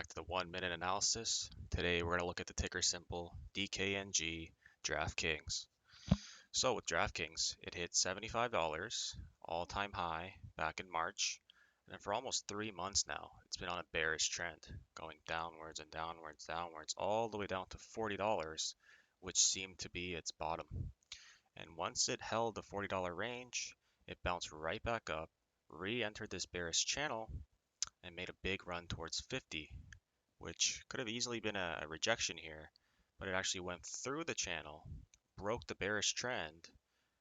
back to the 1 minute analysis. Today we're going to look at the ticker symbol DKNG DraftKings. So with DraftKings, it hit $75 all-time high back in March, and for almost 3 months now, it's been on a bearish trend, going downwards and downwards, downwards, all the way down to $40, which seemed to be its bottom. And once it held the $40 range, it bounced right back up, re-entered this bearish channel, and made a big run towards 50, which could have easily been a rejection here, but it actually went through the channel, broke the bearish trend,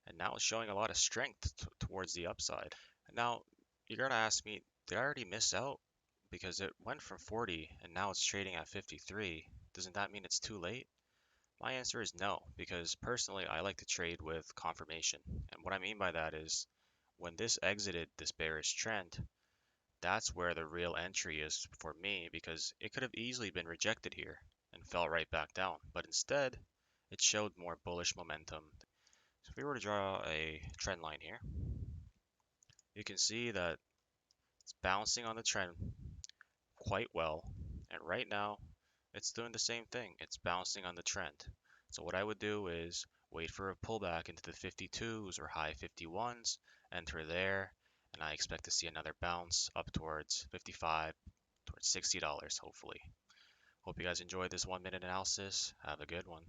and now it's showing a lot of strength towards the upside. And now you're going to ask me, did I already miss out? Because it went from 40 and now it's trading at 53. Doesn't that mean it's too late? My answer is no, because personally I like to trade with confirmation. And what I mean by that is when this exited this bearish trend, that's where the real entry is for me, because it could have easily been rejected here and fell right back down, but instead it showed more bullish momentum. So if we were to draw a trend line here, you can see that it's bouncing on the trend quite well, and right now it's doing the same thing. It's bouncing on the trend. So what I would do is wait for a pullback into the 52s or high 51s, enter there, and I expect to see another bounce up towards 55, towards $60 hopefully. Hope you guys enjoyed this 1 minute analysis. Have a good one.